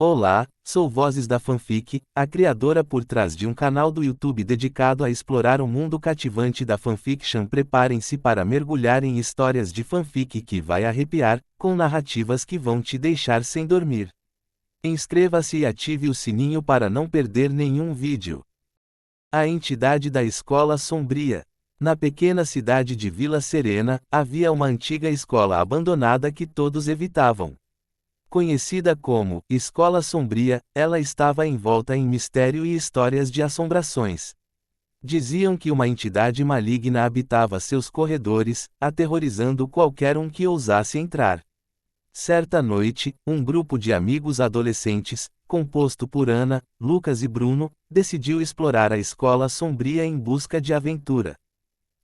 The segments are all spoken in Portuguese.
Olá, sou Vozes da Fanfic, a criadora por trás de um canal do YouTube dedicado a explorar o mundo cativante da fanfiction. Preparem-se para mergulhar em histórias de fanfic que vai arrepiar, com narrativas que vão te deixar sem dormir. Inscreva-se e ative o sininho para não perder nenhum vídeo. A entidade da Escola Sombria. Na pequena cidade de Vila Serena, havia uma antiga escola abandonada que todos evitavam. Conhecida como Escola Sombria, ela estava envolta em mistério e histórias de assombrações. Diziam que uma entidade maligna habitava seus corredores, aterrorizando qualquer um que ousasse entrar. Certa noite, um grupo de amigos adolescentes, composto por Ana, Lucas e Bruno, decidiu explorar a Escola Sombria em busca de aventura.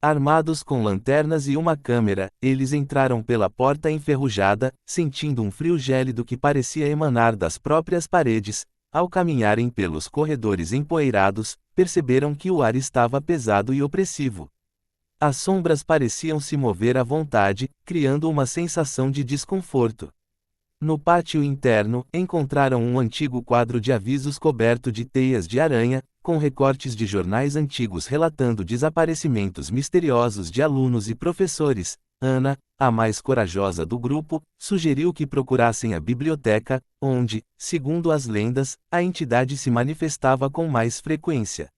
Armados com lanternas e uma câmera, eles entraram pela porta enferrujada, sentindo um frio gélido que parecia emanar das próprias paredes. Ao caminharem pelos corredores empoeirados, perceberam que o ar estava pesado e opressivo. As sombras pareciam se mover à vontade, criando uma sensação de desconforto. No pátio interno, encontraram um antigo quadro de avisos coberto de teias de aranha, com recortes de jornais antigos relatando desaparecimentos misteriosos de alunos e professores. Ana, a mais corajosa do grupo, sugeriu que procurassem a biblioteca, onde, segundo as lendas, a entidade se manifestava com mais frequência.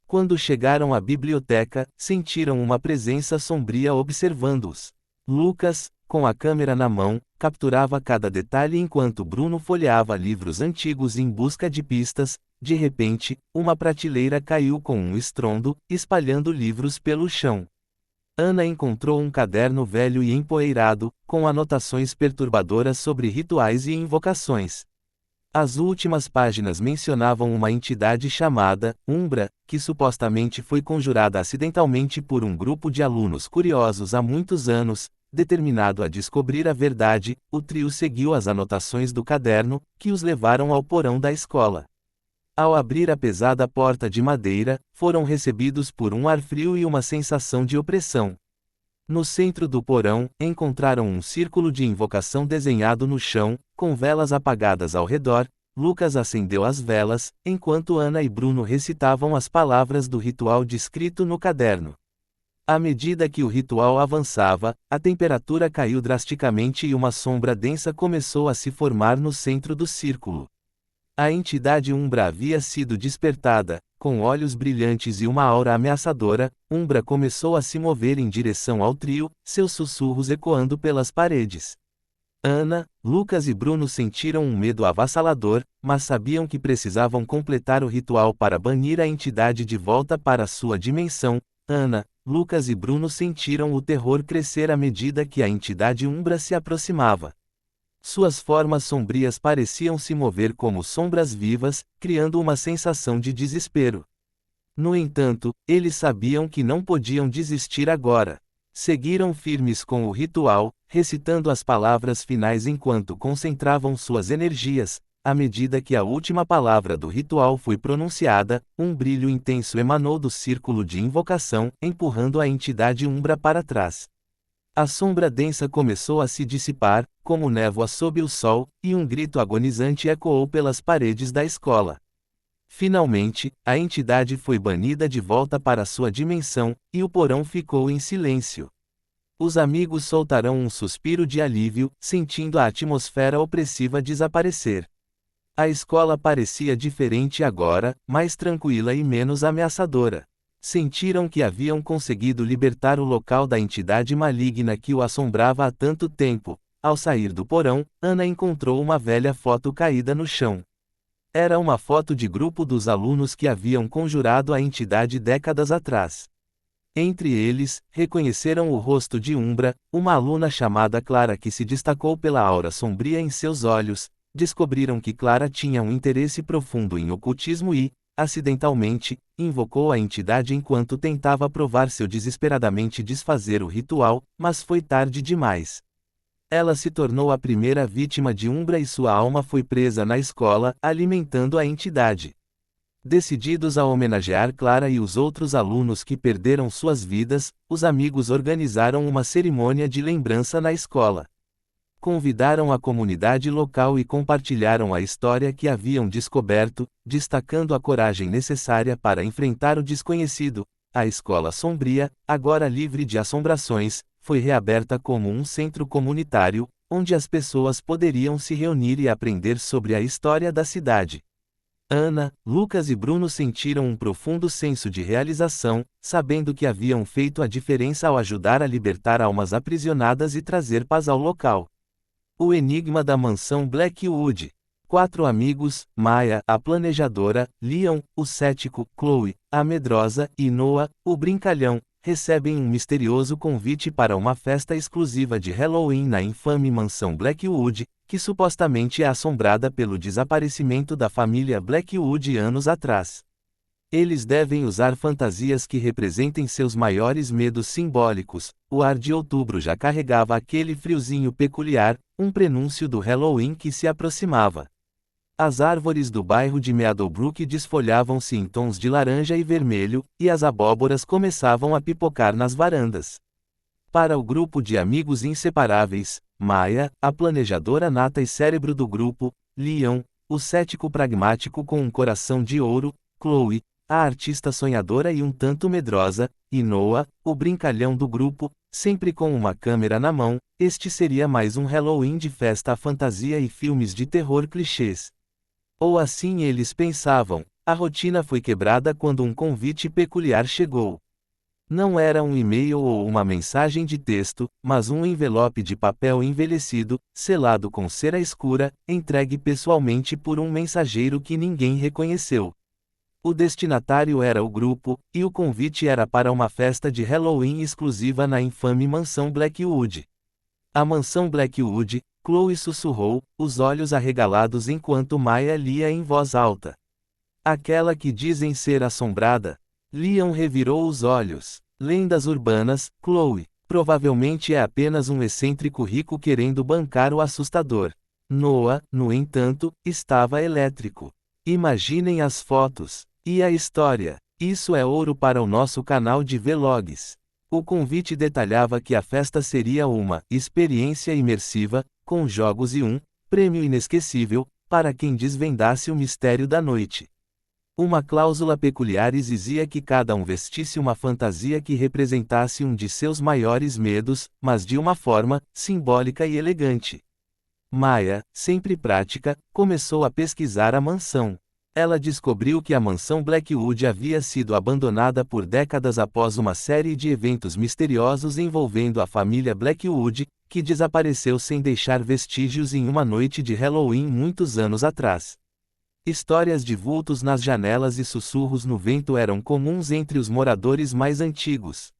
Quando chegaram à biblioteca, sentiram uma presença sombria observando-os. Lucas, com a câmera na mão, capturava cada detalhe enquanto Bruno folheava livros antigos em busca de pistas. De repente, uma prateleira caiu com um estrondo, espalhando livros pelo chão. Ana encontrou um caderno velho e empoeirado, com anotações perturbadoras sobre rituais e invocações. As últimas páginas mencionavam uma entidade chamada Umbra, que supostamente foi conjurada acidentalmente por um grupo de alunos curiosos há muitos anos. Determinado a descobrir a verdade, o trio seguiu as anotações do caderno, que os levaram ao porão da escola. Ao abrir a pesada porta de madeira, foram recebidos por um ar frio e uma sensação de opressão. No centro do porão, encontraram um círculo de invocação desenhado no chão, com velas apagadas ao redor. Lucas acendeu as velas, enquanto Ana e Bruno recitavam as palavras do ritual descrito no caderno. À medida que o ritual avançava, a temperatura caiu drasticamente e uma sombra densa começou a se formar no centro do círculo. A entidade Umbra havia sido despertada, com olhos brilhantes e uma aura ameaçadora. Umbra começou a se mover em direção ao trio, seus sussurros ecoando pelas paredes. Ana, Lucas e Bruno sentiram um medo avassalador, mas sabiam que precisavam completar o ritual para banir a entidade de volta para sua dimensão. Ana, Lucas e Bruno sentiram o terror crescer à medida que a entidade Umbra se aproximava. Suas formas sombrias pareciam se mover como sombras vivas, criando uma sensação de desespero. No entanto, eles sabiam que não podiam desistir agora. Seguiram firmes com o ritual, recitando as palavras finais enquanto concentravam suas energias. À medida que a última palavra do ritual foi pronunciada, um brilho intenso emanou do círculo de invocação, empurrando a entidade Umbra para trás. A sombra densa começou a se dissipar, como névoa sob o sol, e um grito agonizante ecoou pelas paredes da escola. Finalmente, a entidade foi banida de volta para sua dimensão, e o porão ficou em silêncio. Os amigos soltaram um suspiro de alívio, sentindo a atmosfera opressiva desaparecer. A escola parecia diferente agora, mais tranquila e menos ameaçadora. Sentiram que haviam conseguido libertar o local da entidade maligna que o assombrava há tanto tempo. Ao sair do porão, Ana encontrou uma velha foto caída no chão. Era uma foto de grupo dos alunos que haviam conjurado a entidade décadas atrás. Entre eles, reconheceram o rosto de Umbra, uma aluna chamada Clara que se destacou pela aura sombria em seus olhos. Descobriram que Clara tinha um interesse profundo em ocultismo e, acidentalmente, invocou a entidade enquanto tentava provar seu desesperadamente desfazer o ritual, mas foi tarde demais. Ela se tornou a primeira vítima de Umbra e sua alma foi presa na escola, alimentando a entidade. Decididos a homenagear Clara e os outros alunos que perderam suas vidas, os amigos organizaram uma cerimônia de lembrança na escola. Convidaram a comunidade local e compartilharam a história que haviam descoberto, destacando a coragem necessária para enfrentar o desconhecido. A escola sombria, agora livre de assombrações, foi reaberta como um centro comunitário, onde as pessoas poderiam se reunir e aprender sobre a história da cidade. Ana, Lucas e Bruno sentiram um profundo senso de realização, sabendo que haviam feito a diferença ao ajudar a libertar almas aprisionadas e trazer paz ao local. O enigma da mansão Blackwood. 4 amigos, Maya, a planejadora, Leon, o cético, Chloe, a medrosa, e Noah, o brincalhão, recebem um misterioso convite para uma festa exclusiva de Halloween na infame mansão Blackwood, que supostamente é assombrada pelo desaparecimento da família Blackwood anos atrás. Eles devem usar fantasias que representem seus maiores medos simbólicos. O ar de outubro já carregava aquele friozinho peculiar, um prenúncio do Halloween que se aproximava. As árvores do bairro de Meadowbrook desfolhavam-se em tons de laranja e vermelho, e as abóboras começavam a pipocar nas varandas. Para o grupo de amigos inseparáveis, Maya, a planejadora nata e cérebro do grupo, Leon, o cético pragmático com um coração de ouro, Chloe, a artista sonhadora e um tanto medrosa, e Noah, o brincalhão do grupo, sempre com uma câmera na mão. Este seria mais um Halloween de festa à fantasia e filmes de terror clichês. Ou assim eles pensavam. A rotina foi quebrada quando um convite peculiar chegou. Não era um e-mail ou uma mensagem de texto, mas um envelope de papel envelhecido, selado com cera escura, entregue pessoalmente por um mensageiro que ninguém reconheceu. O destinatário era o grupo, e o convite era para uma festa de Halloween exclusiva na infame mansão Blackwood. A mansão Blackwood, Chloe sussurrou, os olhos arregalados enquanto Maya lia em voz alta. Aquela que dizem ser assombrada. Leon revirou os olhos. Lendas urbanas, Chloe. Provavelmente é apenas um excêntrico rico querendo bancar o assustador. Noah, no entanto, estava elétrico. Imaginem as fotos. E a história. Isso é ouro para o nosso canal de vlogs. O convite detalhava que a festa seria uma experiência imersiva, com jogos e um prêmio inesquecível, para quem desvendasse o mistério da noite. Uma cláusula peculiar exigia que cada um vestisse uma fantasia que representasse um de seus maiores medos, mas de uma forma simbólica e elegante. Maya, sempre prática, começou a pesquisar a mansão. Ela descobriu que a mansão Blackwood havia sido abandonada por décadas após uma série de eventos misteriosos envolvendo a família Blackwood, que desapareceu sem deixar vestígios em uma noite de Halloween muitos anos atrás. Histórias de vultos nas janelas e sussurros no vento eram comuns entre os moradores mais antigos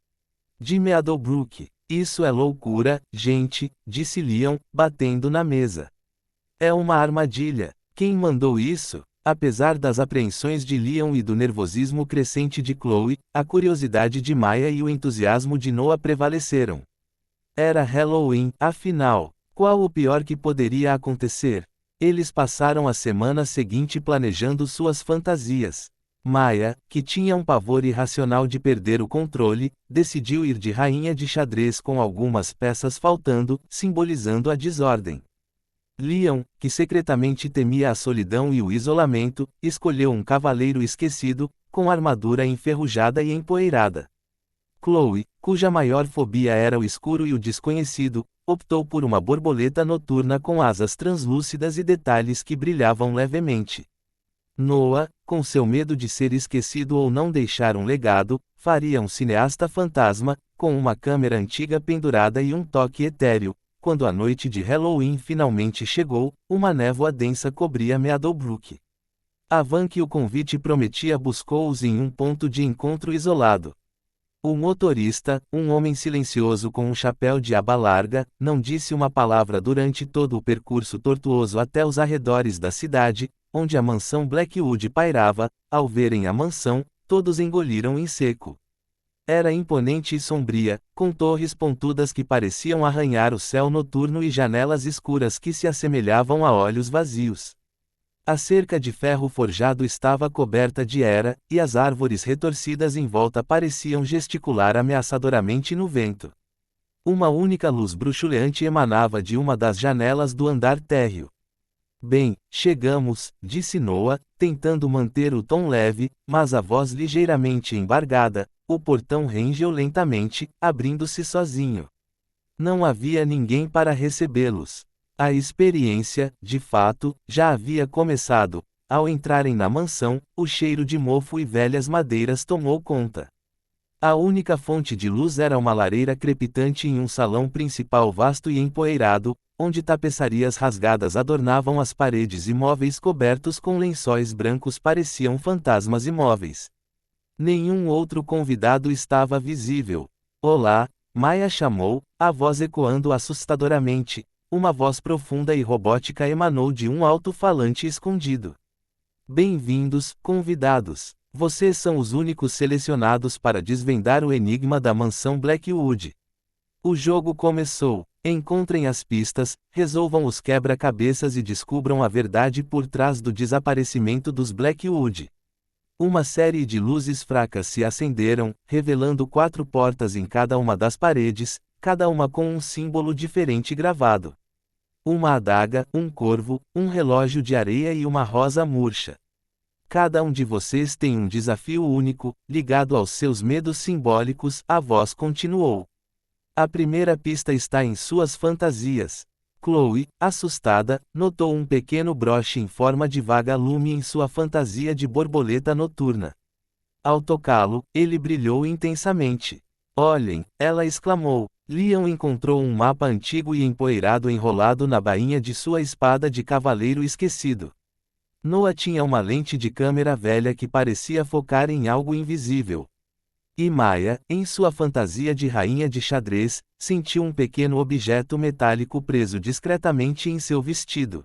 de Meadowbrook. Isso é loucura, gente, disse Leon, batendo na mesa. É uma armadilha. Quem mandou isso? Apesar das apreensões de Leon e do nervosismo crescente de Chloe, a curiosidade de Maya e o entusiasmo de Noah prevaleceram. Era Halloween, afinal. Qual o pior que poderia acontecer? Eles passaram a semana seguinte planejando suas fantasias. Maya, que tinha um pavor irracional de perder o controle, decidiu ir de rainha de xadrez com algumas peças faltando, simbolizando a desordem. Leon, que secretamente temia a solidão e o isolamento, escolheu um cavaleiro esquecido, com armadura enferrujada e empoeirada. Chloe, cuja maior fobia era o escuro e o desconhecido, optou por uma borboleta noturna com asas translúcidas e detalhes que brilhavam levemente. Noah, com seu medo de ser esquecido ou não deixar um legado, faria um cineasta fantasma, com uma câmera antiga pendurada e um toque etéreo. Quando a noite de Halloween finalmente chegou, uma névoa densa cobria Meadowbrook. A van que o convite prometia buscou-os em um ponto de encontro isolado. O motorista, um homem silencioso com um chapéu de aba larga, não disse uma palavra durante todo o percurso tortuoso até os arredores da cidade, onde a mansão Blackwood pairava. Ao verem a mansão, todos engoliram em seco. Era imponente e sombria, com torres pontudas que pareciam arranhar o céu noturno e janelas escuras que se assemelhavam a olhos vazios. A cerca de ferro forjado estava coberta de era, e as árvores retorcidas em volta pareciam gesticular ameaçadoramente no vento. Uma única luz bruxuleante emanava de uma das janelas do andar térreo. Bem, chegamos, disse Noah, tentando manter o tom leve, mas a voz ligeiramente embargada. O portão rangeu lentamente, abrindo-se sozinho. Não havia ninguém para recebê-los. A experiência, de fato, já havia começado. Ao entrarem na mansão, o cheiro de mofo e velhas madeiras tomou conta. A única fonte de luz era uma lareira crepitante em um salão principal vasto e empoeirado, onde tapeçarias rasgadas adornavam as paredes e móveis cobertos com lençóis brancos pareciam fantasmas imóveis. Nenhum outro convidado estava visível. Olá, Maya chamou, a voz ecoando assustadoramente. Uma voz profunda e robótica emanou de um alto-falante escondido. Bem-vindos, convidados. Vocês são os únicos selecionados para desvendar o enigma da mansão Blackwood. O jogo começou. Encontrem as pistas, resolvam os quebra-cabeças e descubram a verdade por trás do desaparecimento dos Blackwood. Uma série de luzes fracas se acenderam, revelando 4 portas em cada uma das paredes, cada uma com um símbolo diferente gravado. Uma adaga, um corvo, um relógio de areia e uma rosa murcha. Cada um de vocês tem um desafio único, ligado aos seus medos simbólicos, a voz continuou. A primeira pista está em suas fantasias. Chloe, assustada, notou um pequeno broche em forma de vaga-lume em sua fantasia de borboleta noturna. Ao tocá-lo, ele brilhou intensamente. Olhem, ela exclamou. Leon encontrou um mapa antigo e empoeirado enrolado na bainha de sua espada de cavaleiro esquecido. Noah tinha uma lente de câmera velha que parecia focar em algo invisível. E Maya, em sua fantasia de rainha de xadrez, sentiu um pequeno objeto metálico preso discretamente em seu vestido.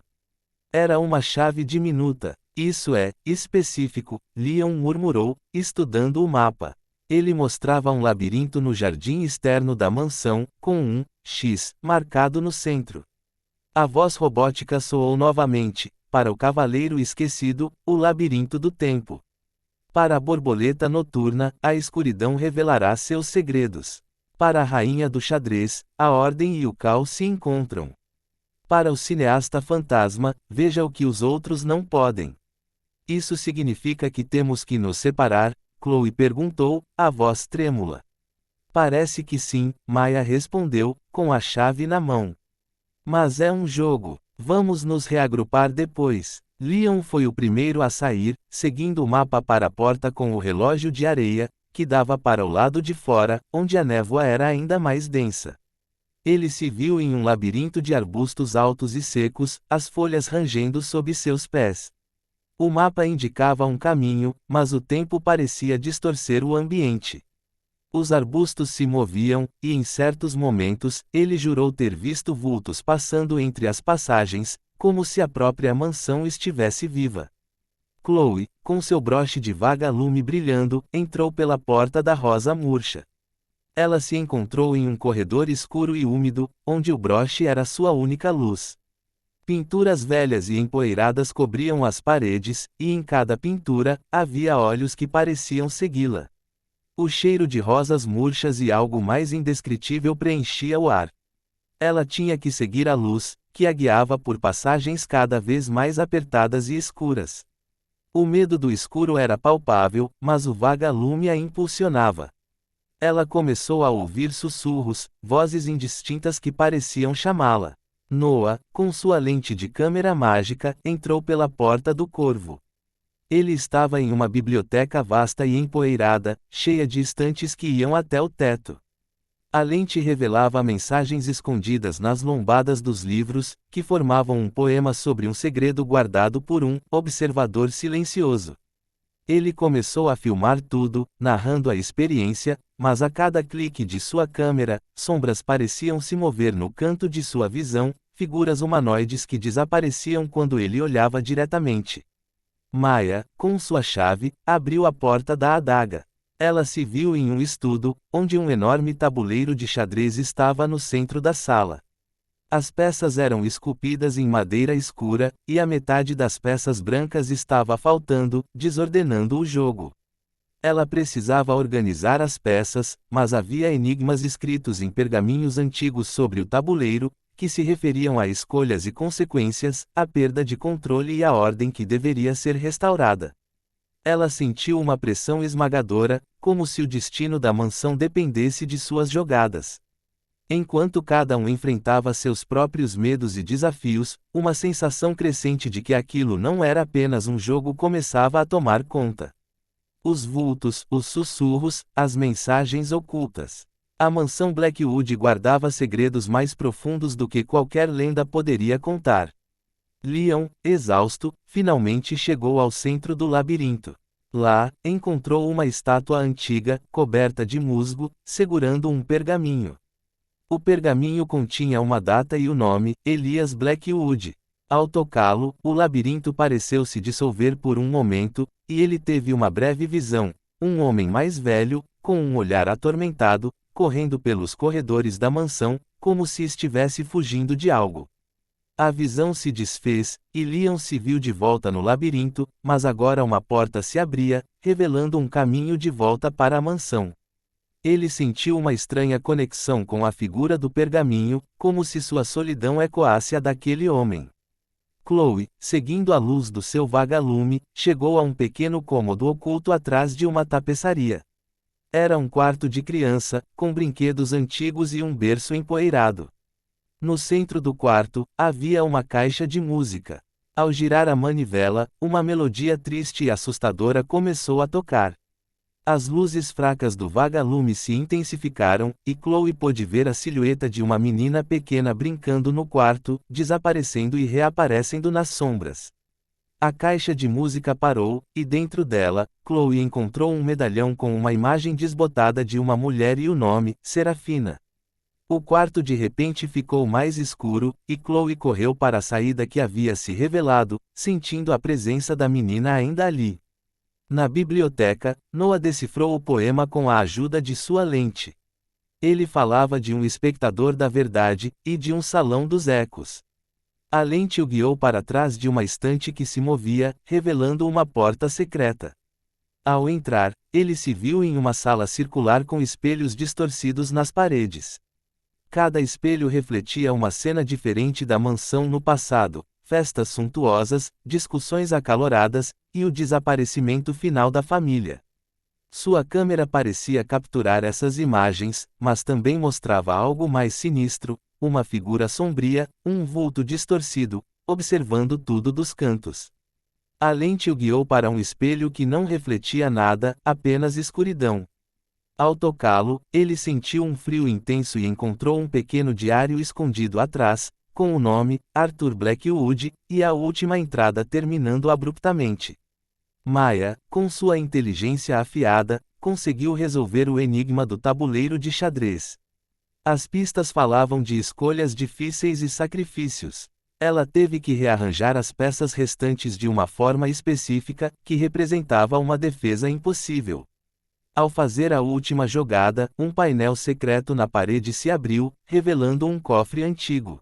Era uma chave diminuta. Isso é, específico, Leon murmurou, estudando o mapa. Ele mostrava um labirinto no jardim externo da mansão, com um X marcado no centro. A voz robótica soou novamente. Para o cavaleiro esquecido, o labirinto do tempo. Para a borboleta noturna, a escuridão revelará seus segredos. Para a rainha do xadrez, a ordem e o caos se encontram. Para o cineasta fantasma, veja o que os outros não podem. Isso significa que temos que nos separar? Chloe perguntou, a voz trêmula. Parece que sim, Maya respondeu, com a chave na mão. Mas é um jogo. Vamos nos reagrupar depois. Leon foi o primeiro a sair, seguindo o mapa para a porta com o relógio de areia, que dava para o lado de fora, onde a névoa era ainda mais densa. Ele se viu em um labirinto de arbustos altos e secos, as folhas rangendo sob seus pés. O mapa indicava um caminho, mas o tempo parecia distorcer o ambiente. Os arbustos se moviam, e em certos momentos, ele jurou ter visto vultos passando entre as passagens, como se a própria mansão estivesse viva. Chloe, com seu broche de vaga-lume brilhando, entrou pela porta da rosa murcha. Ela se encontrou em um corredor escuro e úmido, onde o broche era sua única luz. Pinturas velhas e empoeiradas cobriam as paredes, e em cada pintura, havia olhos que pareciam segui-la. O cheiro de rosas murchas e algo mais indescritível preenchia o ar. Ela tinha que seguir a luz, que a guiava por passagens cada vez mais apertadas e escuras. O medo do escuro era palpável, mas o vaga-lume a impulsionava. Ela começou a ouvir sussurros, vozes indistintas que pareciam chamá-la. Noah, com sua lente de câmera mágica, entrou pela porta do corvo. Ele estava em uma biblioteca vasta e empoeirada, cheia de estantes que iam até o teto. A lente revelava mensagens escondidas nas lombadas dos livros, que formavam um poema sobre um segredo guardado por um observador silencioso. Ele começou a filmar tudo, narrando a experiência, mas a cada clique de sua câmera, sombras pareciam se mover no canto de sua visão, figuras humanoides que desapareciam quando ele olhava diretamente. Maya, com sua chave, abriu a porta da adaga. Ela se viu em um estudo, onde um enorme tabuleiro de xadrez estava no centro da sala. As peças eram esculpidas em madeira escura, e a metade das peças brancas estava faltando, desordenando o jogo. Ela precisava organizar as peças, mas havia enigmas escritos em pergaminhos antigos sobre o tabuleiro, que se referiam a escolhas e consequências, a perda de controle e a ordem que deveria ser restaurada. Ela sentiu uma pressão esmagadora, como se o destino da mansão dependesse de suas jogadas. Enquanto cada um enfrentava seus próprios medos e desafios, uma sensação crescente de que aquilo não era apenas um jogo começava a tomar conta. Os vultos, os sussurros, as mensagens ocultas. A mansão Blackwood guardava segredos mais profundos do que qualquer lenda poderia contar. Leon, exausto, finalmente chegou ao centro do labirinto. Lá, encontrou uma estátua antiga, coberta de musgo, segurando um pergaminho. O pergaminho continha uma data e o nome, Elias Blackwood. Ao tocá-lo, o labirinto pareceu se dissolver por um momento, e ele teve uma breve visão. Um homem mais velho, com um olhar atormentado, correndo pelos corredores da mansão, como se estivesse fugindo de algo. A visão se desfez, e Leon se viu de volta no labirinto, mas agora uma porta se abria, revelando um caminho de volta para a mansão. Ele sentiu uma estranha conexão com a figura do pergaminho, como se sua solidão ecoasse a daquele homem. Chloe, seguindo a luz do seu vagalume, chegou a um pequeno cômodo oculto atrás de uma tapeçaria. Era um quarto de criança, com brinquedos antigos e um berço empoeirado. No centro do quarto, havia uma caixa de música. Ao girar a manivela, uma melodia triste e assustadora começou a tocar. As luzes fracas do vagalume se intensificaram, e Chloe pôde ver a silhueta de uma menina pequena brincando no quarto, desaparecendo e reaparecendo nas sombras. A caixa de música parou, e dentro dela, Chloe encontrou um medalhão com uma imagem desbotada de uma mulher e o nome, Serafina. O quarto de repente ficou mais escuro, e Chloe correu para a saída que havia se revelado, sentindo a presença da menina ainda ali. Na biblioteca, Noah decifrou o poema com a ajuda de sua lente. Ele falava de um espectador da verdade, e de um salão dos ecos. A lente o guiou para trás de uma estante que se movia, revelando uma porta secreta. Ao entrar, ele se viu em uma sala circular com espelhos distorcidos nas paredes. Cada espelho refletia uma cena diferente da mansão no passado, festas suntuosas, discussões acaloradas, e o desaparecimento final da família. Sua câmera parecia capturar essas imagens, mas também mostrava algo mais sinistro, uma figura sombria, um vulto distorcido, observando tudo dos cantos. A lente o guiou para um espelho que não refletia nada, apenas escuridão. Ao tocá-lo, ele sentiu um frio intenso e encontrou um pequeno diário escondido atrás, com o nome, Arthur Blackwood, e a última entrada terminando abruptamente. Maya, com sua inteligência afiada, conseguiu resolver o enigma do tabuleiro de xadrez. As pistas falavam de escolhas difíceis e sacrifícios. Ela teve que rearranjar as peças restantes de uma forma específica, que representava uma defesa impossível. Ao fazer a última jogada, um painel secreto na parede se abriu, revelando um cofre antigo.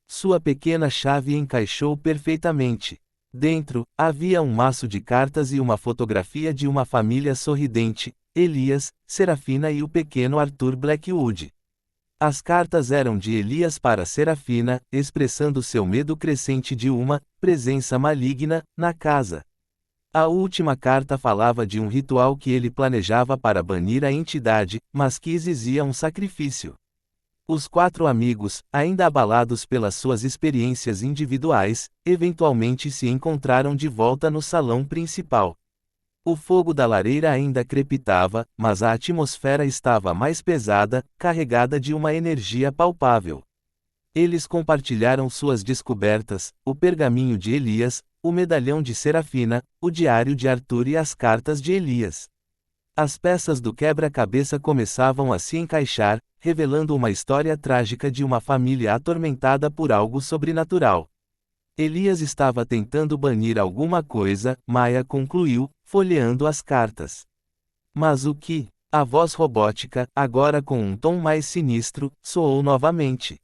Sua pequena chave encaixou perfeitamente. Dentro, havia um maço de cartas e uma fotografia de uma família sorridente, Elias, Serafina e o pequeno Arthur Blackwood. As cartas eram de Elias para Serafina, expressando seu medo crescente de uma presença maligna na casa. A última carta falava de um ritual que ele planejava para banir a entidade, mas que exigia um sacrifício. Os 4 amigos, ainda abalados pelas suas experiências individuais, eventualmente se encontraram de volta no salão principal. O fogo da lareira ainda crepitava, mas a atmosfera estava mais pesada, carregada de uma energia palpável. Eles compartilharam suas descobertas, o pergaminho de Elias, o medalhão de Serafina, o diário de Arthur e as cartas de Elias. As peças do quebra-cabeça começavam a se encaixar, revelando uma história trágica de uma família atormentada por algo sobrenatural. Elias estava tentando banir alguma coisa, Maya concluiu, folheando as cartas. Mas o que? A voz robótica, agora com um tom mais sinistro, soou novamente.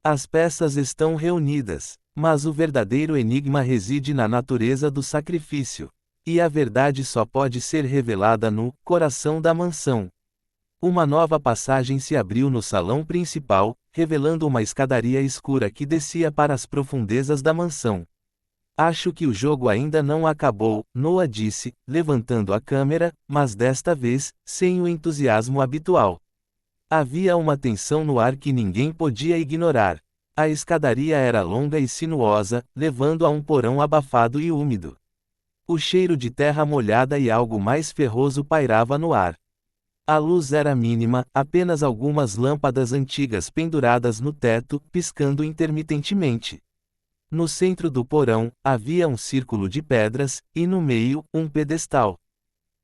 As peças estão reunidas, mas o verdadeiro enigma reside na natureza do sacrifício. E a verdade só pode ser revelada no coração da mansão. Uma nova passagem se abriu no salão principal, revelando uma escadaria escura que descia para as profundezas da mansão. Acho que o jogo ainda não acabou, Noah disse, levantando a câmera, mas desta vez, sem o entusiasmo habitual. Havia uma tensão no ar que ninguém podia ignorar. A escadaria era longa e sinuosa, levando a um porão abafado e úmido. O cheiro de terra molhada e algo mais ferroso pairava no ar. A luz era mínima, apenas algumas lâmpadas antigas penduradas no teto, piscando intermitentemente. No centro do porão, havia um círculo de pedras, e no meio, um pedestal.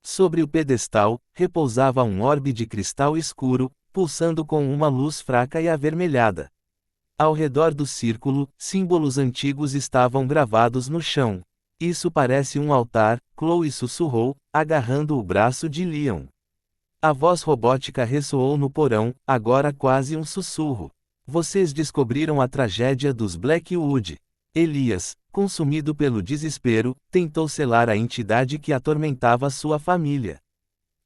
Sobre o pedestal, repousava um orbe de cristal escuro, pulsando com uma luz fraca e avermelhada. Ao redor do círculo, símbolos antigos estavam gravados no chão. Isso parece um altar, Chloe sussurrou, agarrando o braço de Leon. A voz robótica ressoou no porão, agora quase um sussurro. Vocês descobriram a tragédia dos Blackwood. Elias, consumido pelo desespero, tentou selar a entidade que atormentava sua família.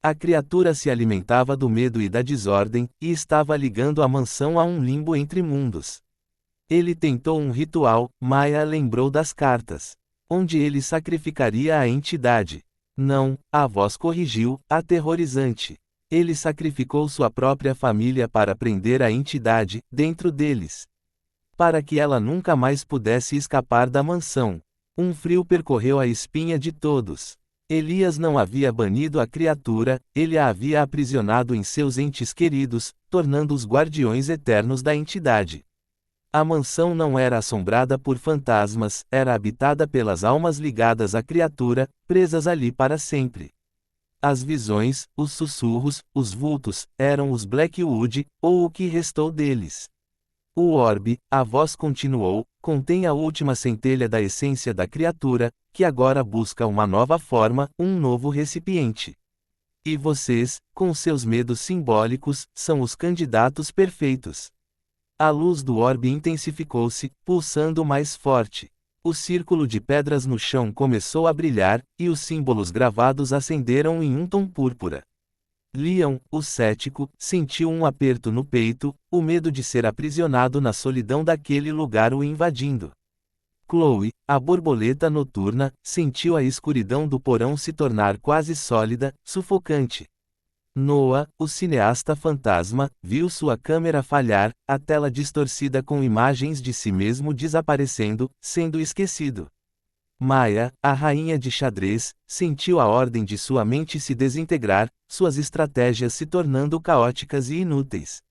A criatura se alimentava do medo e da desordem, e estava ligando a mansão a um limbo entre mundos. Ele tentou um ritual, Maya lembrou das cartas, onde ele sacrificaria a entidade. Não, a voz corrigiu, aterrorizante. Ele sacrificou sua própria família para prender a entidade, dentro deles. Para que ela nunca mais pudesse escapar da mansão. Um frio percorreu a espinha de todos. Elias não havia banido a criatura, ele a havia aprisionado em seus entes queridos, tornando-os guardiões eternos da entidade. A mansão não era assombrada por fantasmas, era habitada pelas almas ligadas à criatura, presas ali para sempre. As visões, os sussurros, os vultos, eram os Blackwood, ou o que restou deles. O orbe, a voz continuou, contém a última centelha da essência da criatura, que agora busca uma nova forma, um novo recipiente. E vocês, com seus medos simbólicos, são os candidatos perfeitos. A luz do orbe intensificou-se, pulsando mais forte. O círculo de pedras no chão começou a brilhar, e os símbolos gravados acenderam em um tom púrpura. Leon, o cético, sentiu um aperto no peito, o medo de ser aprisionado na solidão daquele lugar o invadindo. Chloe, a borboleta noturna, sentiu a escuridão do porão se tornar quase sólida, sufocante. Noah, o cineasta fantasma, viu sua câmera falhar, a tela distorcida com imagens de si mesmo desaparecendo, sendo esquecido. Maya, a rainha de xadrez, sentiu a ordem de sua mente se desintegrar, suas estratégias se tornando caóticas e inúteis.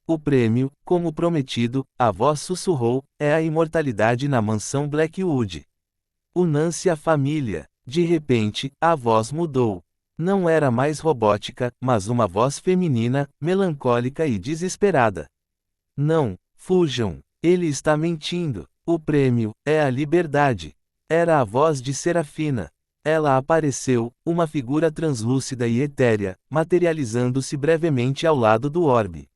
O prêmio, como prometido, a voz sussurrou, é a imortalidade na mansão Blackwood. Unam-se a família. De repente, a voz mudou. Não era mais robótica, mas uma voz feminina, melancólica e desesperada. Não, fujam. Ele está mentindo. O prêmio é a liberdade. Era a voz de Serafina. Ela apareceu, uma figura translúcida e etérea, materializando-se brevemente ao lado do orbe.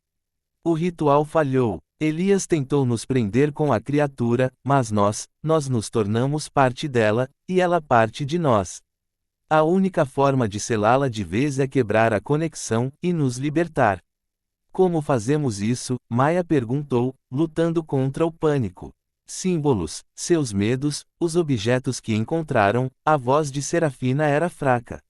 O ritual falhou. Elias tentou nos prender com a criatura, mas nós nos tornamos parte dela, e ela parte de nós. A única forma de selá-la de vez é quebrar a conexão, e nos libertar. Como fazemos isso? Maya perguntou, lutando contra o pânico. Símbolos, seus medos, os objetos que encontraram, a voz de Serafina era fraca.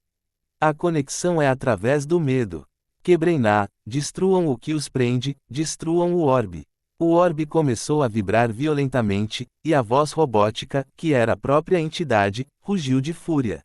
A conexão é através do medo. Quebrem-na, destruam o que os prende, destruam o orbe. O orbe começou a vibrar violentamente, e a voz robótica, que era a própria entidade, rugiu de fúria.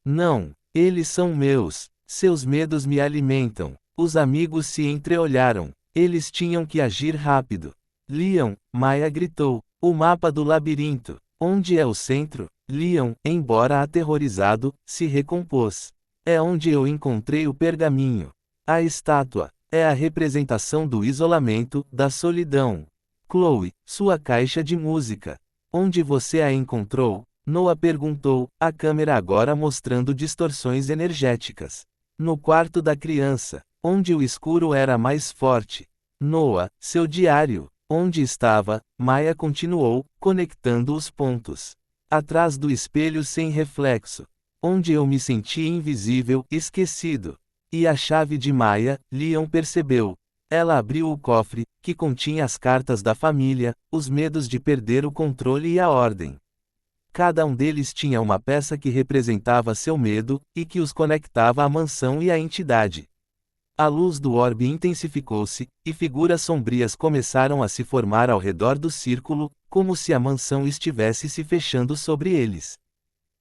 Não, eles são meus. Seus medos me alimentam. Os amigos se entreolharam. Eles tinham que agir rápido. Leon, Maya gritou. O mapa do labirinto. Onde é o centro? Leon, embora aterrorizado, se recompôs. É onde eu encontrei o pergaminho. A estátua. É a representação do isolamento, da solidão. Chloe, sua caixa de música. Onde você a encontrou? Noah perguntou, a câmera agora mostrando distorções energéticas. No quarto da criança, onde o escuro era mais forte. Noah, seu diário. Onde estava? Maya continuou, conectando os pontos. Atrás do espelho sem reflexo. onde eu me senti invisível, esquecido. E a chave de Maya, Leon percebeu. Ela abriu o cofre, que continha as cartas da família, os medos de perder o controle e a ordem. Cada um deles tinha uma peça que representava seu medo, e que os conectava à mansão e à entidade. A luz do orbe intensificou-se, e figuras sombrias começaram a se formar ao redor do círculo, como se a mansão estivesse se fechando sobre eles.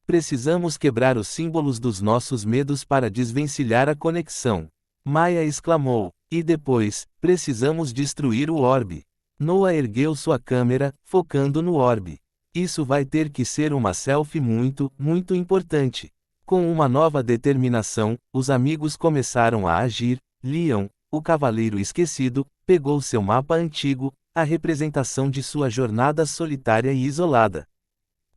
Precisamos quebrar os símbolos dos nossos medos para desvencilhar a conexão. Maya exclamou. E depois, precisamos destruir o orbe. Noah ergueu sua câmera, focando no orbe. Isso vai ter que ser uma selfie muito, muito importante. Com uma nova determinação, os amigos começaram a agir. Leon, o cavaleiro esquecido, pegou seu mapa antigo, a representação de sua jornada solitária e isolada.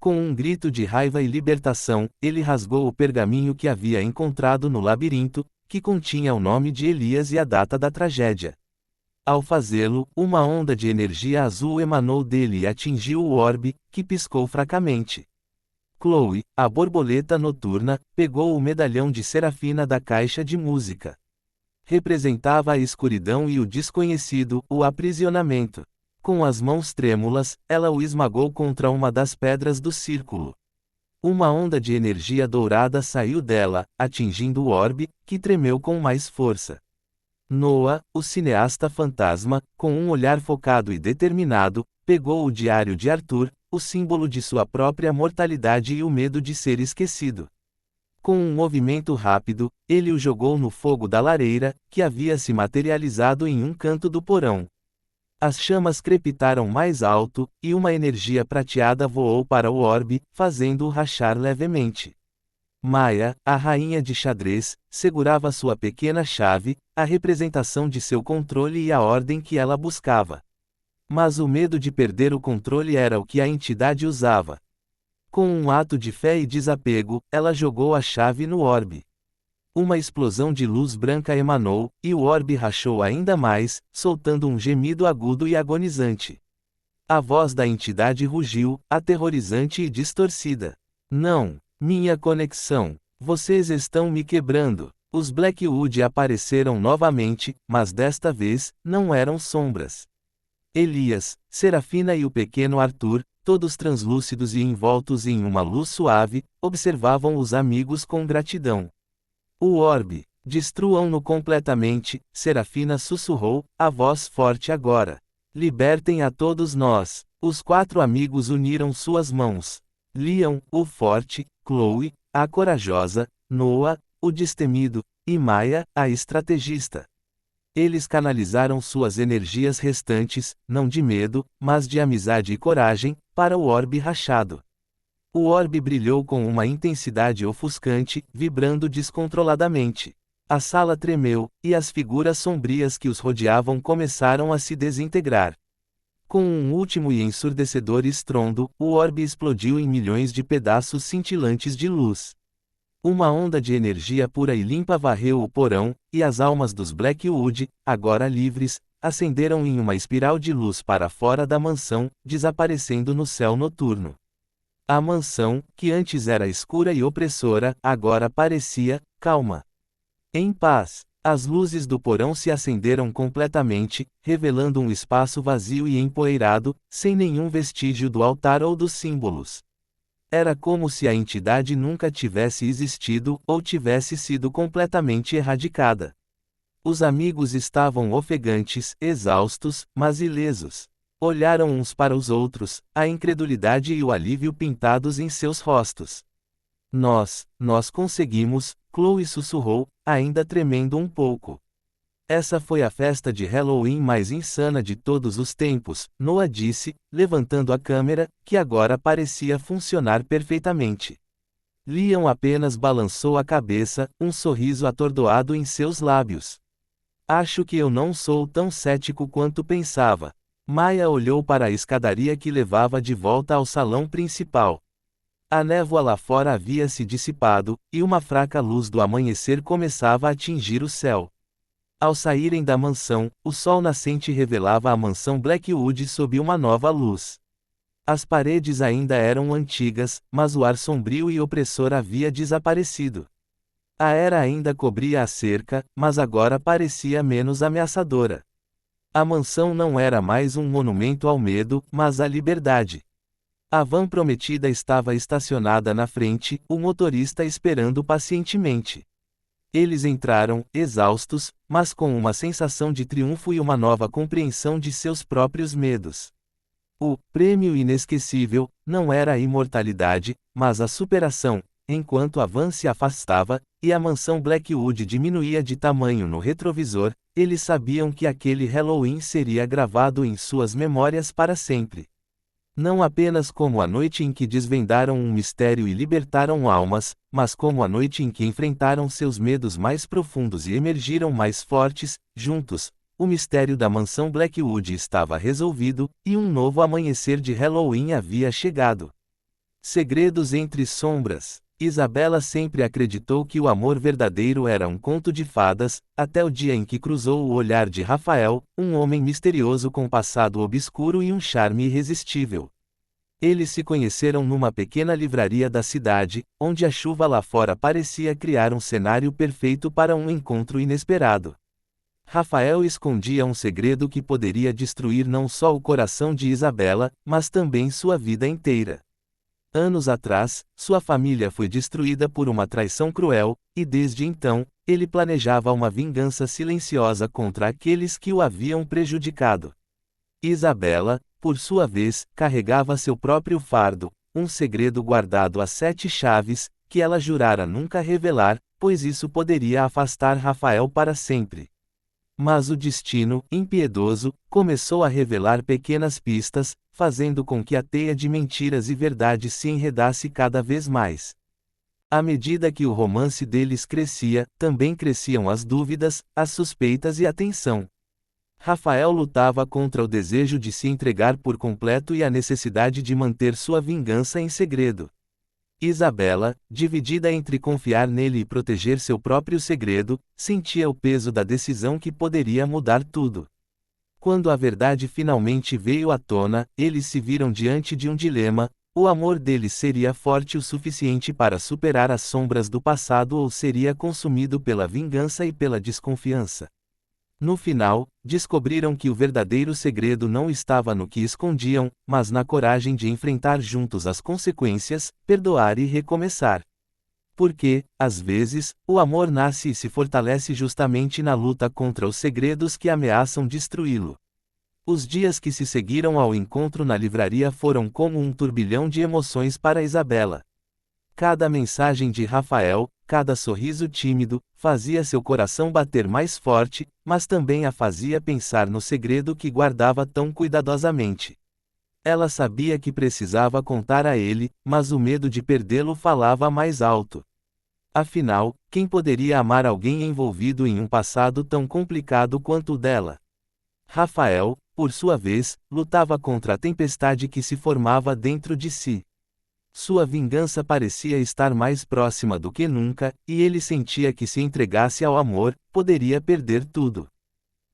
Com um grito de raiva e libertação, ele rasgou o pergaminho que havia encontrado no labirinto, que continha o nome de Elias e a data da tragédia. Ao fazê-lo, uma onda de energia azul emanou dele e atingiu o orbe, que piscou fracamente. Chloe, a borboleta noturna, pegou o medalhão de Serafina da caixa de música. Representava a escuridão e o desconhecido, o aprisionamento. Com as mãos trêmulas, ela o esmagou contra uma das pedras do círculo. Uma onda de energia dourada saiu dela, atingindo o orbe, que tremeu com mais força. Noah, o cineasta fantasma, com um olhar focado e determinado, pegou o diário de Arthur, o símbolo de sua própria mortalidade e o medo de ser esquecido. Com um movimento rápido, ele o jogou no fogo da lareira, que havia se materializado em um canto do porão. As chamas crepitaram mais alto, e uma energia prateada voou para o orbe, fazendo-o rachar levemente. Maya, a rainha de xadrez, segurava sua pequena chave, a representação de seu controle e a ordem que ela buscava. Mas o medo de perder o controle era o que a entidade usava. Com um ato de fé e desapego, ela jogou a chave no orbe. Uma explosão de luz branca emanou, e o orbe rachou ainda mais, soltando um gemido agudo e agonizante. A voz da entidade rugiu, aterrorizante e distorcida. Não, minha conexão. Vocês estão me quebrando. Os Blackwood apareceram novamente, mas desta vez, não eram sombras. Elias, Serafina e o pequeno Arthur, todos translúcidos e envoltos em uma luz suave, observavam os amigos com gratidão. O orbe, destruam-no completamente, Serafina sussurrou, a voz forte agora. Libertem a todos nós. Os 4 amigos uniram suas mãos. Leon, o forte, Chloe, a corajosa, Noah, o destemido, e Maya, a estrategista. Eles canalizaram suas energias restantes, não de medo, mas de amizade e coragem, para o orbe rachado. O orbe brilhou com uma intensidade ofuscante, vibrando descontroladamente. A sala tremeu, e as figuras sombrias que os rodeavam começaram a se desintegrar. Com um último e ensurdecedor estrondo, o orbe explodiu em milhões de pedaços cintilantes de luz. Uma onda de energia pura e limpa varreu o porão, e as almas dos Blackwood, agora livres, ascenderam em uma espiral de luz para fora da mansão, desaparecendo no céu noturno. A mansão, que antes era escura e opressora, agora parecia calma. Em paz, as luzes do porão se acenderam completamente, revelando um espaço vazio e empoeirado, sem nenhum vestígio do altar ou dos símbolos. Era como se a entidade nunca tivesse existido, ou tivesse sido completamente erradicada. Os amigos estavam ofegantes, exaustos, mas ilesos. Olharam uns para os outros, a incredulidade e o alívio pintados em seus rostos. Nós conseguimos, Chloe sussurrou, ainda tremendo um pouco. Essa foi a festa de Halloween mais insana de todos os tempos, Noah disse, levantando a câmera, que agora parecia funcionar perfeitamente. Leon apenas balançou a cabeça, um sorriso atordoado em seus lábios. Acho que eu não sou tão cético quanto pensava. Maya olhou para a escadaria que levava de volta ao salão principal. A névoa lá fora havia se dissipado, e uma fraca luz do amanhecer começava a atingir o céu. Ao saírem da mansão, o sol nascente revelava a mansão Blackwood sob uma nova luz. As paredes ainda eram antigas, mas o ar sombrio e opressor havia desaparecido. A era ainda cobria a cerca, mas agora parecia menos ameaçadora. A mansão não era mais um monumento ao medo, mas à liberdade. A van prometida estava estacionada na frente, o motorista esperando pacientemente. Eles entraram, exaustos, mas com uma sensação de triunfo e uma nova compreensão de seus próprios medos. O prêmio inesquecível não era a imortalidade, mas a superação. Enquanto a van se afastava, e a mansão Blackwood diminuía de tamanho no retrovisor, eles sabiam que aquele Halloween seria gravado em suas memórias para sempre. Não apenas como a noite em que desvendaram um mistério e libertaram almas, mas como a noite em que enfrentaram seus medos mais profundos e emergiram mais fortes, juntos. O mistério da mansão Blackwood estava resolvido, e um novo amanhecer de Halloween havia chegado. Segredos entre sombras. Isabela sempre acreditou que o amor verdadeiro era um conto de fadas, até o dia em que cruzou o olhar de Rafael, um homem misterioso com passado obscuro e um charme irresistível. Eles se conheceram numa pequena livraria da cidade, onde a chuva lá fora parecia criar um cenário perfeito para um encontro inesperado. Rafael escondia um segredo que poderia destruir não só o coração de Isabela, mas também sua vida inteira. Anos atrás, sua família foi destruída por uma traição cruel, e desde então, ele planejava uma vingança silenciosa contra aqueles que o haviam prejudicado. Isabela, por sua vez, carregava seu próprio fardo, um segredo guardado a 7 chaves, que ela jurara nunca revelar, pois isso poderia afastar Rafael para sempre. Mas o destino, impiedoso, começou a revelar pequenas pistas, fazendo com que a teia de mentiras e verdades se enredasse cada vez mais. À medida que o romance deles crescia, também cresciam as dúvidas, as suspeitas e a tensão. Rafael lutava contra o desejo de se entregar por completo e a necessidade de manter sua vingança em segredo. Isabela, dividida entre confiar nele e proteger seu próprio segredo, sentia o peso da decisão que poderia mudar tudo. Quando a verdade finalmente veio à tona, eles se viram diante de um dilema: o amor deles seria forte o suficiente para superar as sombras do passado ou seria consumido pela vingança e pela desconfiança. No final, descobriram que o verdadeiro segredo não estava no que escondiam, mas na coragem de enfrentar juntos as consequências, perdoar e recomeçar. Porque, às vezes, o amor nasce e se fortalece justamente na luta contra os segredos que ameaçam destruí-lo. Os dias que se seguiram ao encontro na livraria foram como um turbilhão de emoções para Isabela. Cada mensagem de Rafael, cada sorriso tímido, fazia seu coração bater mais forte, mas também a fazia pensar no segredo que guardava tão cuidadosamente. Ela sabia que precisava contar a ele, mas o medo de perdê-lo falava mais alto. Afinal, quem poderia amar alguém envolvido em um passado tão complicado quanto o dela? Rafael, por sua vez, lutava contra a tempestade que se formava dentro de si. Sua vingança parecia estar mais próxima do que nunca, e ele sentia que se entregasse ao amor, poderia perder tudo.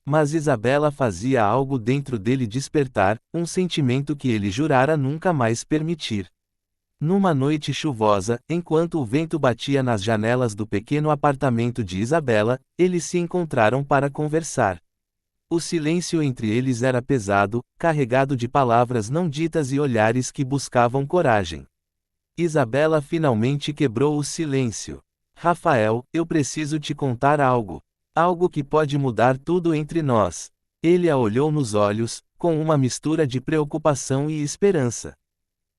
Mas Isabela fazia algo dentro dele despertar, um sentimento que ele jurara nunca mais permitir. Numa noite chuvosa, enquanto o vento batia nas janelas do pequeno apartamento de Isabela, eles se encontraram para conversar. O silêncio entre eles era pesado, carregado de palavras não ditas e olhares que buscavam coragem. Isabela finalmente quebrou o silêncio. Rafael, eu preciso te contar algo. Algo que pode mudar tudo entre nós. Ele a olhou nos olhos, com uma mistura de preocupação e esperança.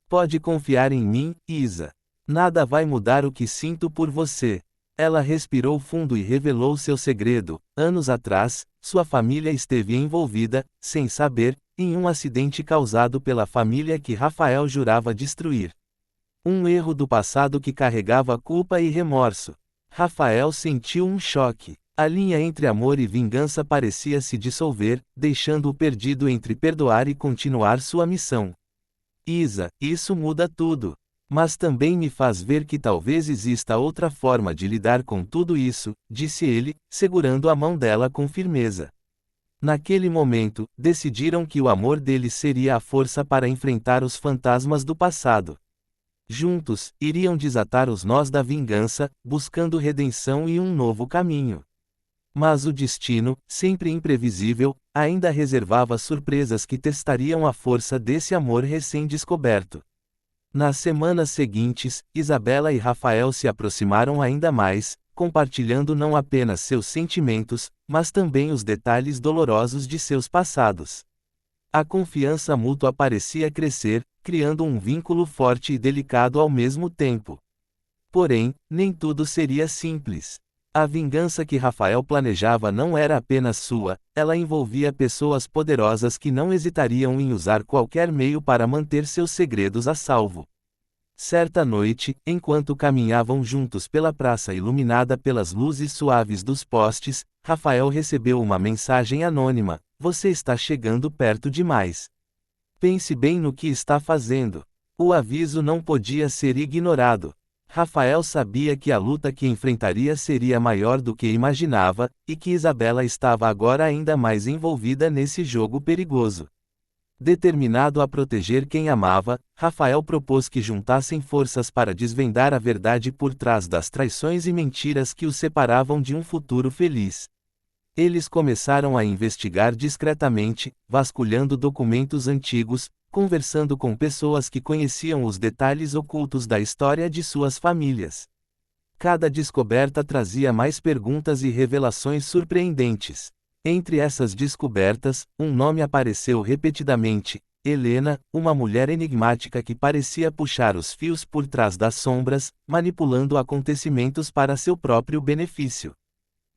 Pode confiar em mim, Isa. Nada vai mudar o que sinto por você. Ela respirou fundo e revelou seu segredo. Anos atrás, sua família esteve envolvida, sem saber, em um acidente causado pela família que Rafael jurava destruir. Um erro do passado que carregava culpa e remorso. Rafael sentiu um choque. A linha entre amor e vingança parecia se dissolver, deixando-o perdido entre perdoar e continuar sua missão. Isa, isso muda tudo. Mas também me faz ver que talvez exista outra forma de lidar com tudo isso, disse ele, segurando a mão dela com firmeza. Naquele momento, decidiram que o amor deles seria a força para enfrentar os fantasmas do passado. Juntos, iriam desatar os nós da vingança, buscando redenção e um novo caminho. Mas o destino, sempre imprevisível, ainda reservava surpresas que testariam a força desse amor recém-descoberto. Nas semanas seguintes, Isabela e Rafael se aproximaram ainda mais, compartilhando não apenas seus sentimentos, mas também os detalhes dolorosos de seus passados. A confiança mútua parecia crescer, criando um vínculo forte e delicado ao mesmo tempo. Porém, nem tudo seria simples. A vingança que Rafael planejava não era apenas sua, ela envolvia pessoas poderosas que não hesitariam em usar qualquer meio para manter seus segredos a salvo. Certa noite, enquanto caminhavam juntos pela praça iluminada pelas luzes suaves dos postes, Rafael recebeu uma mensagem anônima: "Você está chegando perto demais. Pense bem no que está fazendo." O aviso não podia ser ignorado. Rafael sabia que a luta que enfrentaria seria maior do que imaginava, e que Isabela estava agora ainda mais envolvida nesse jogo perigoso. Determinado a proteger quem amava, Rafael propôs que juntassem forças para desvendar a verdade por trás das traições e mentiras que os separavam de um futuro feliz. Eles começaram a investigar discretamente, vasculhando documentos antigos, conversando com pessoas que conheciam os detalhes ocultos da história de suas famílias. Cada descoberta trazia mais perguntas e revelações surpreendentes. Entre essas descobertas, um nome apareceu repetidamente: Helena, uma mulher enigmática que parecia puxar os fios por trás das sombras, manipulando acontecimentos para seu próprio benefício.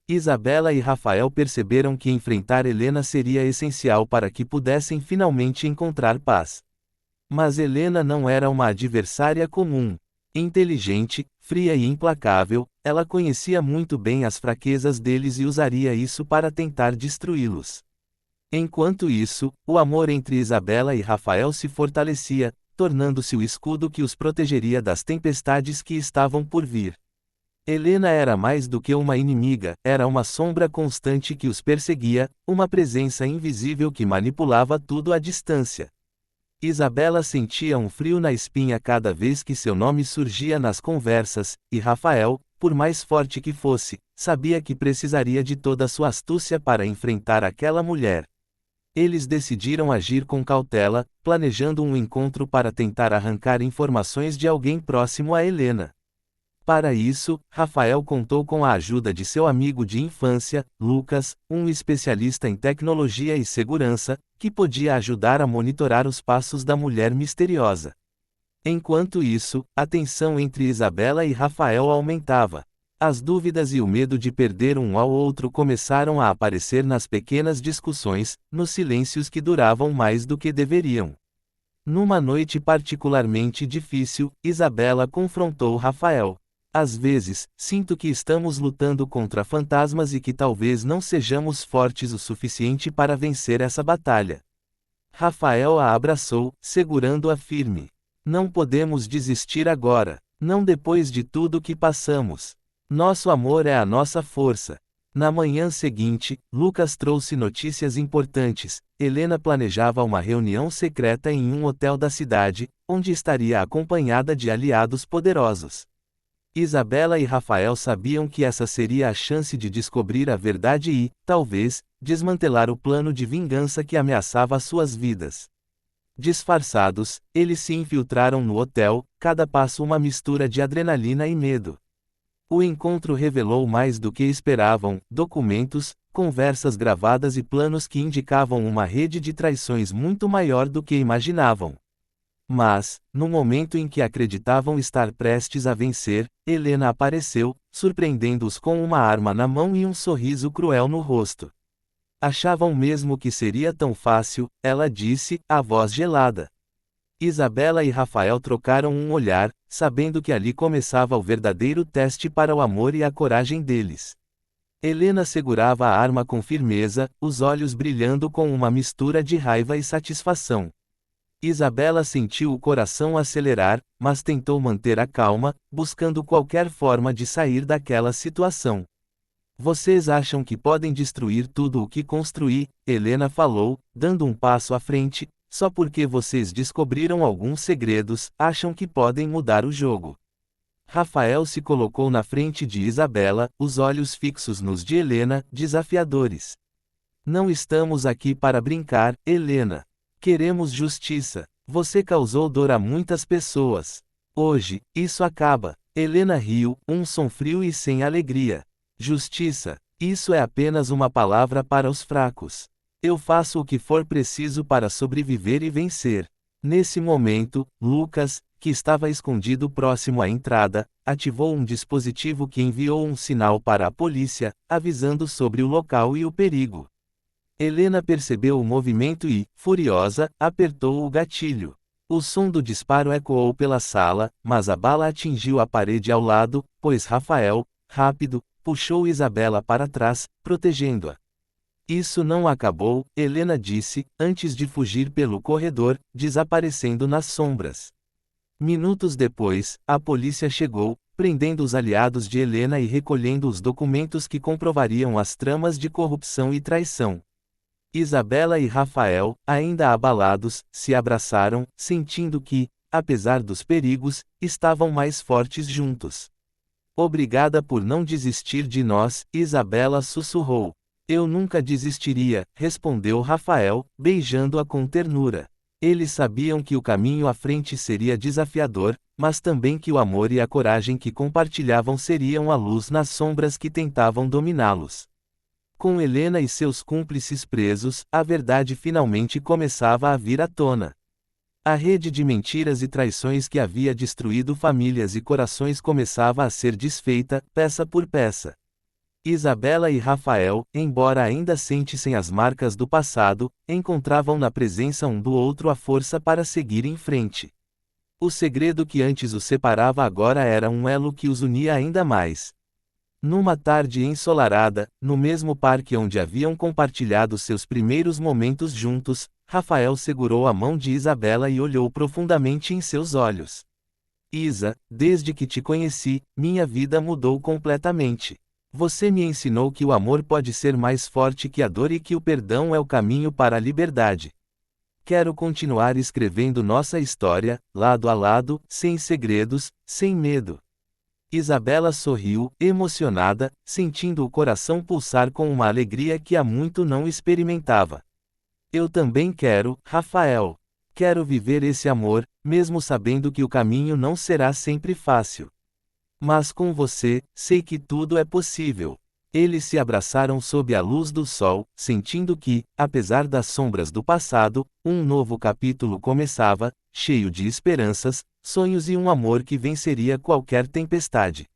Isabela e Rafael perceberam que enfrentar Helena seria essencial para que pudessem finalmente encontrar paz. Mas Helena não era uma adversária comum. Inteligente, fria e implacável, ela conhecia muito bem as fraquezas deles e usaria isso para tentar destruí-los. Enquanto isso, o amor entre Isabela e Rafael se fortalecia, tornando-se o escudo que os protegeria das tempestades que estavam por vir. Helena era mais do que uma inimiga, era uma sombra constante que os perseguia, uma presença invisível que manipulava tudo à distância. Isabela sentia um frio na espinha cada vez que seu nome surgia nas conversas, e Rafael, por mais forte que fosse, sabia que precisaria de toda sua astúcia para enfrentar aquela mulher. Eles decidiram agir com cautela, planejando um encontro para tentar arrancar informações de alguém próximo a Helena. Para isso, Rafael contou com a ajuda de seu amigo de infância, Lucas, um especialista em tecnologia e segurança, que podia ajudar a monitorar os passos da mulher misteriosa. Enquanto isso, a tensão entre Isabela e Rafael aumentava. As dúvidas e o medo de perder um ao outro começaram a aparecer nas pequenas discussões, nos silêncios que duravam mais do que deveriam. Numa noite particularmente difícil, Isabela confrontou Rafael. Às vezes, sinto que estamos lutando contra fantasmas e que talvez não sejamos fortes o suficiente para vencer essa batalha. Rafael a abraçou, segurando-a firme. Não podemos desistir agora. Não depois de tudo que passamos. Nosso amor é a nossa força. Na manhã seguinte, Lucas trouxe notícias importantes. Helena planejava uma reunião secreta em um hotel da cidade, onde estaria acompanhada de aliados poderosos. Isabela e Rafael sabiam que essa seria a chance de descobrir a verdade e, talvez, desmantelar o plano de vingança que ameaçava suas vidas. Disfarçados, eles se infiltraram no hotel, cada passo uma mistura de adrenalina e medo. O encontro revelou mais do que esperavam: documentos, conversas gravadas e planos que indicavam uma rede de traições muito maior do que imaginavam. Mas, no momento em que acreditavam estar prestes a vencer, Helena apareceu, surpreendendo-os com uma arma na mão e um sorriso cruel no rosto. Achavam mesmo que seria tão fácil, ela disse, a voz gelada. Isabela e Rafael trocaram um olhar, sabendo que ali começava o verdadeiro teste para o amor e a coragem deles. Helena segurava a arma com firmeza, os olhos brilhando com uma mistura de raiva e satisfação. Isabela sentiu o coração acelerar, mas tentou manter a calma, buscando qualquer forma de sair daquela situação. Vocês acham que podem destruir tudo o que construí, Helena falou, dando um passo à frente, só porque vocês descobriram alguns segredos, acham que podem mudar o jogo. Rafael se colocou na frente de Isabela, os olhos fixos nos de Helena, desafiadores. Não estamos aqui para brincar, Helena. Queremos justiça. Você causou dor a muitas pessoas. Hoje, isso acaba. Helena riu, um som frio e sem alegria. Justiça. Isso é apenas uma palavra para os fracos. Eu faço o que for preciso para sobreviver e vencer. Nesse momento, Lucas, que estava escondido próximo à entrada, ativou um dispositivo que enviou um sinal para a polícia, avisando sobre o local e o perigo. Helena percebeu o movimento e, furiosa, apertou o gatilho. O som do disparo ecoou pela sala, mas a bala atingiu a parede ao lado, pois Rafael, rápido, puxou Isabela para trás, protegendo-a. Isso não acabou, Helena disse, antes de fugir pelo corredor, desaparecendo nas sombras. Minutos depois, a polícia chegou, prendendo os aliados de Helena e recolhendo os documentos que comprovariam as tramas de corrupção e traição. Isabela e Rafael, ainda abalados, se abraçaram, sentindo que, apesar dos perigos, estavam mais fortes juntos. Obrigada por não desistir de nós, Isabela sussurrou. Eu nunca desistiria, respondeu Rafael, beijando-a com ternura. Eles sabiam que o caminho à frente seria desafiador, mas também que o amor e a coragem que compartilhavam seriam a luz nas sombras que tentavam dominá-los. Com Helena e seus cúmplices presos, a verdade finalmente começava a vir à tona. A rede de mentiras e traições que havia destruído famílias e corações começava a ser desfeita, peça por peça. Isabela e Rafael, embora ainda sentissem as marcas do passado, encontravam na presença um do outro a força para seguir em frente. O segredo que antes os separava agora era um elo que os unia ainda mais. Numa tarde ensolarada, no mesmo parque onde haviam compartilhado seus primeiros momentos juntos, Rafael segurou a mão de Isabela e olhou profundamente em seus olhos. Isa, desde que te conheci, minha vida mudou completamente. Você me ensinou que o amor pode ser mais forte que a dor e que o perdão é o caminho para a liberdade. Quero continuar escrevendo nossa história, lado a lado, sem segredos, sem medo. Isabela sorriu, emocionada, sentindo o coração pulsar com uma alegria que há muito não experimentava. Eu também quero, Rafael. Quero viver esse amor, mesmo sabendo que o caminho não será sempre fácil. Mas com você, sei que tudo é possível. Eles se abraçaram sob a luz do sol, sentindo que, apesar das sombras do passado, um novo capítulo começava, cheio de esperanças, sonhos e um amor que venceria qualquer tempestade.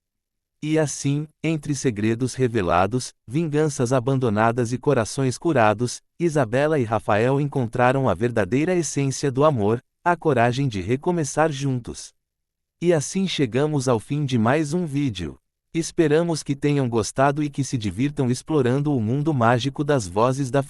E assim, entre segredos revelados, vinganças abandonadas e corações curados, Isabela e Rafael encontraram a verdadeira essência do amor, a coragem de recomeçar juntos. E assim chegamos ao fim de mais um vídeo. Esperamos que tenham gostado e que se divirtam explorando o mundo mágico das vozes da